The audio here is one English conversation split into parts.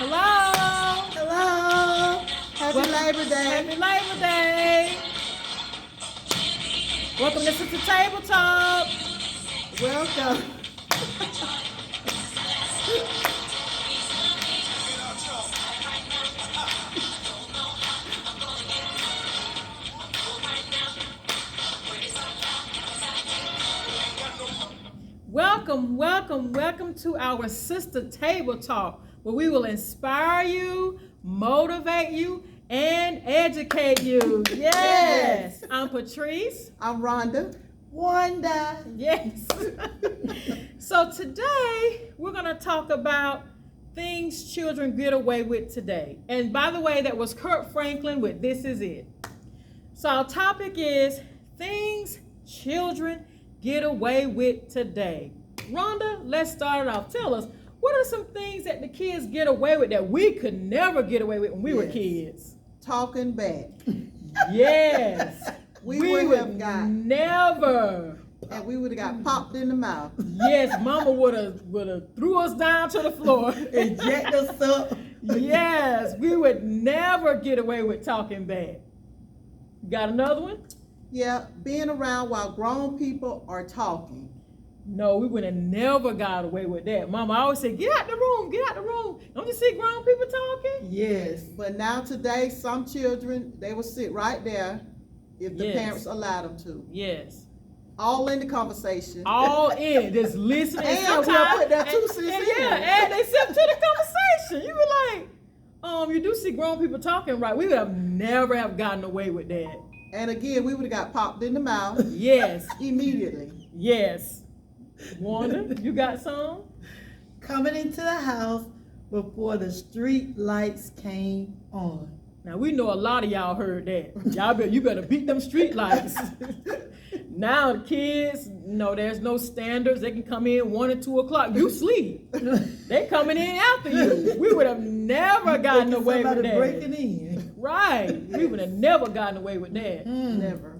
Hello. Hello. Happy Labor Day. Happy Labor Day. Welcome to Sister Table Talk. Welcome. Welcome to our Sister Table Talk, where we will inspire you, motivate you, and educate you. Yes. I'm Patrice. I'm Rhonda. Wanda. Yes. So today, we're going to talk about things children get away with today. And by the way, that was Kurt Franklin with This Is It. So our topic is things children get away with today. Rhonda, let's start it off. Tell us, what are some things that the kids get away with that we could never get away with when we were kids? Talking back. Yes. we would have got never. And we would have got popped in the mouth. Yes, Mama would have threw us down to the floor and jacked us up. Yes, we would never get away with talking back. Got another one? Yeah, being around while grown people are talking. No, we would have never got away with that. Mama always said, get out the room, get out the room. Don't you see grown people talking? Yes, but now today, some children, they will sit right there if the parents allow them to. Yes. All in the conversation. All in, just listening. And we'll put that 2 cents in. Yeah, add themselves to the conversation. You were like, you do see grown people talking, right? We would have never have gotten away with that. And again, we would have got popped in the mouth. Yes. Immediately. Yes. Wanda, you got some? Coming into the house before the street lights came on. Now we know a lot of y'all heard that. You better beat them street lights. Now the kids, no, there's no standards. They can come in 1 or 2 o'clock. You sleep. They coming in after you. We would have never gotten away with that. Breaking in. Right. Yes. We would have never gotten away with that. Never.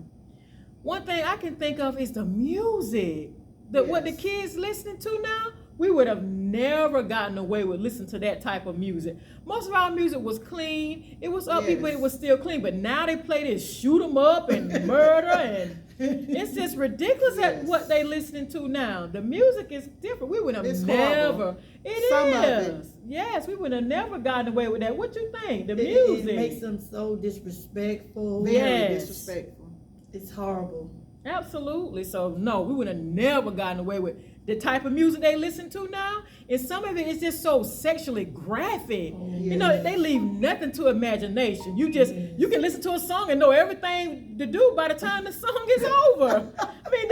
One thing I can think of is the music. What the kids listening to now, we would have never gotten away with listening to that type of music. Most of our music was clean. It was upbeat, but it was still clean. But now they play this shoot 'em up and murder, and it's just ridiculous at what they listening to now. The music is different. We would have never. Horrible. Some of it. Yes, we would have never gotten away with that. What you think? The music. It makes them so disrespectful. Very disrespectful. It's horrible. Absolutely. So no, we would have never gotten away with the type of music they listen to now. And some of it is just so sexually graphic. You know, they leave nothing to imagination. You can listen to a song and know everything to do by the time the song is over. I mean,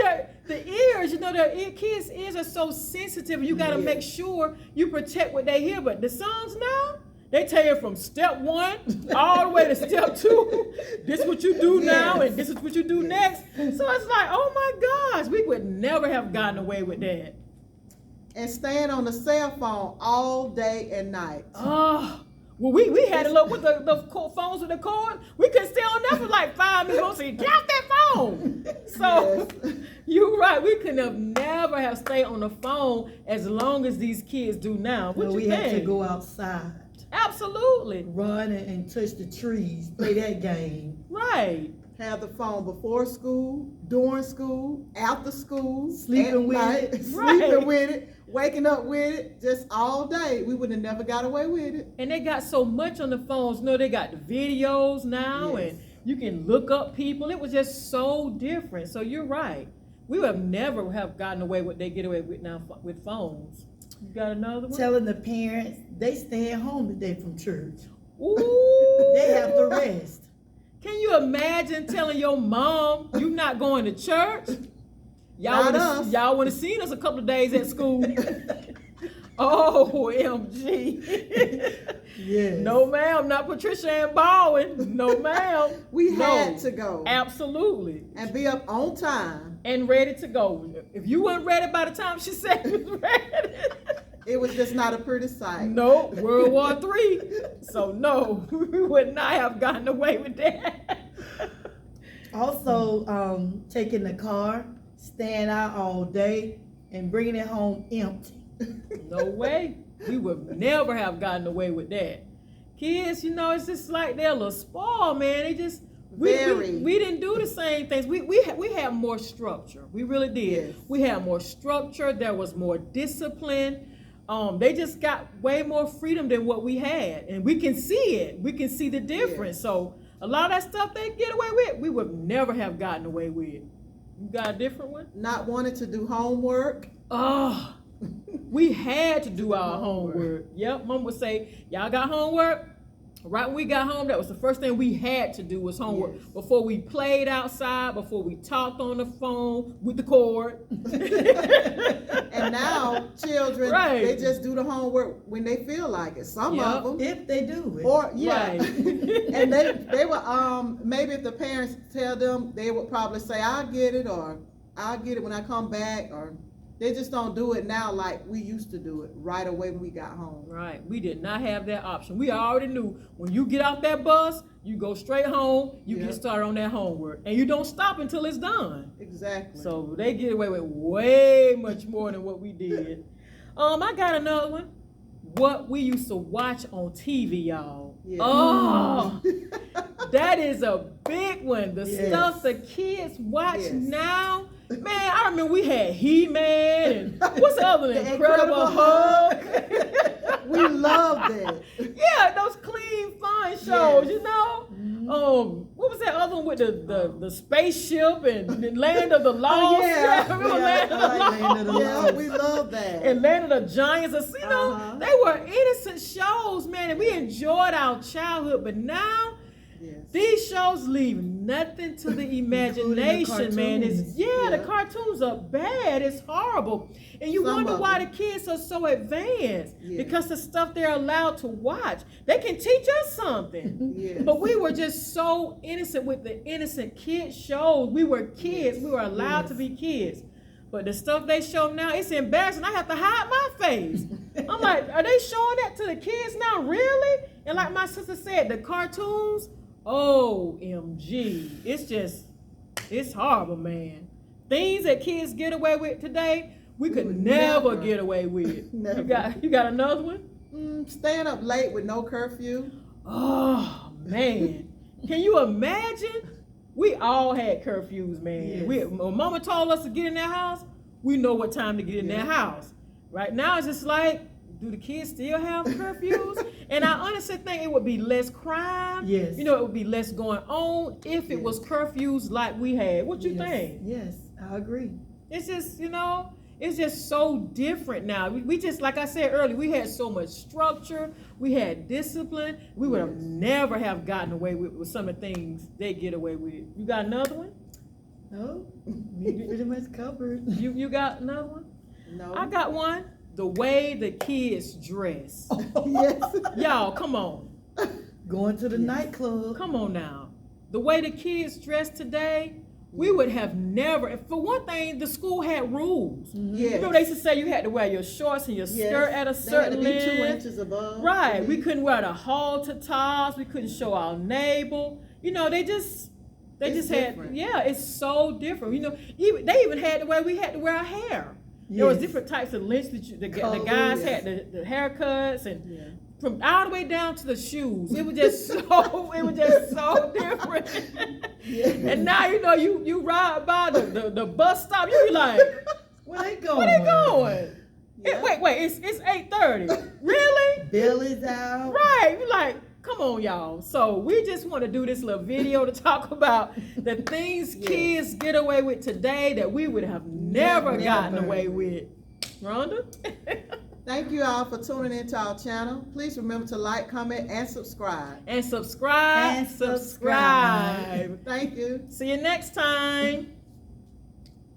the ears, the kids' ears are so sensitive. You got to make sure you protect what they hear. But the songs now, they tell you from step 1 all the way to step 2. This is what you do now, and this is what you do next. So it's like, oh my gosh, we would never have gotten away with that. And staying on the cell phone all day and night. Oh, well, we had a look with the phones with the cord. We couldn't stay on there for like 5 minutes. We'll say, get off that phone. So you're right. We could have never have stayed on the phone as long as these kids do now. What you think? We had to go outside. Absolutely. Run and touch the trees, play that game. Right. Have the phone before school, during school, after school, sleeping with it, sleeping with it, waking up with it, just all day. We would have never got away with it. And they got so much on the phones. They got the videos now, and you can look up people. It was just so different. So you're right. We would never have gotten away what they get away with now with phones. You got another one? Telling the parents they stay at home today from church. Ooh. They have to rest. Can you imagine telling your mom you not going to church? Y'all would have seen us a couple of days at school. OMG. Yes. No, ma'am, not Patricia and Baldwin. No, ma'am. We had to go. Absolutely. And be up on time. And ready to go. If you weren't ready by the time she said you was ready. It was just not a pretty sight. No, World War III. So no, we would not have gotten away with that. Also, taking the car, staying out all day, and bringing it home empty. No way. We would never have gotten away with that. Kids, you know, it's just like they're a little spoiled, man. They just we didn't do the same things. We had more structure. We really did. Yes. We had more structure. There was more discipline. They just got way more freedom than what we had, and we can see it. We can see the difference. Yes. So a lot of that stuff they get away with, we would never have gotten away with. You got a different one? Not wanting to do homework. Oh, we had to do our homework. Yep, Mom would say, y'all got homework? Right when we got home, that was the first thing we had to do was homework. Yes. Before we played outside, before we talked on the phone with the cord. And now children, Right. they just do the homework when they feel like it. Some Yep. of them. If they do it. Or yeah, Right. and they would maybe if the parents tell them, they would probably say, "I'll get it," or "I'll get it when I come back," or they just don't do it now like we used to do it right away when we got home. Right, we did not have that option. We already knew when you get off that bus, you go straight home, you Yeah. get started on that homework, and you don't stop until it's done. Exactly. So they get away with way much more than what we did. I got another one. What we used to watch on TV, y'all. Yeah. Oh, that is a big one. The Yes. stuff the kids watch Yes. now. Man, I remember we had He-Man and what's the other one? The Incredible Incredible Hulk. We loved it. Yeah, those clean, fun shows, Yes. you know? What was that other one with the spaceship and the Land of the Lost? yeah. Remember Yeah, Land of the I like Land of the Lost? Yeah, we loved that. And Land of the Giants, you know, Uh-huh. they were innocent shows, man, and we enjoyed our childhood. But now, Yes. these shows leave nothing to the imagination, man. cartoons. The Yeah. cartoons are bad. It's horrible. And you Some wonder of why them. the kids are so advanced. Yeah. Because the stuff they're allowed to watch, they can teach us something. Yes. But we were just so innocent with the innocent kid shows. We were kids. We were allowed to be kids. But the stuff they show now, it's embarrassing. I have to hide my face. I'm like, are they showing that to the kids now? Really? And like my sister said, the cartoons, OMG. It's horrible, man. Things that kids get away with today, we could would never never. get away with. Never. You got another one? Staying up late with no curfew. Oh, man. Can you imagine? We all had curfews, man. Yes. When Mama told us to get in that house, we know what time to get in that house. Right now, it's just like, do the kids still have curfews? And I honestly think it would be less crime. Yes. You know, it would be less going on if it was curfews like we had. What you Yes. think? Yes, I agree. It's just, it's just so different now. We just, like I said earlier, we had so much structure. We had discipline. We would have never have gotten away with some of the things they get away with. You got another one? No, we pretty much covered. You got another one? No. I got one. The way the kids dress. Yes. Y'all, come on. Going to the nightclub. Come on now. The way the kids dress today, we would have never. For one thing, the school had rules. Yes. Remember they used to say you had to wear your shorts and your skirt at a certain They had to be 2 length. inches above. Right. We couldn't wear the halter tops. We couldn't show our navel. They just It's had, different. it's so different. They even had the way we had to wear our hair. There was Yes. different types of lengths that the Colors. guys had the haircuts and Yeah. from all the way down to the shoes. It was just so different. And now you ride by the bus stop, you be like, Where they going? where they going? Yeah. Wait, it's 8:30. Really? Belly's out. Right. You're like, come on, y'all. So we just want to do this little video to talk about the things kids get away with today that we would have never gotten Never. away with. Rhonda? Thank you all for tuning into our channel. Please remember to like, comment, and subscribe. And subscribe. And subscribe. Thank you. See you next time.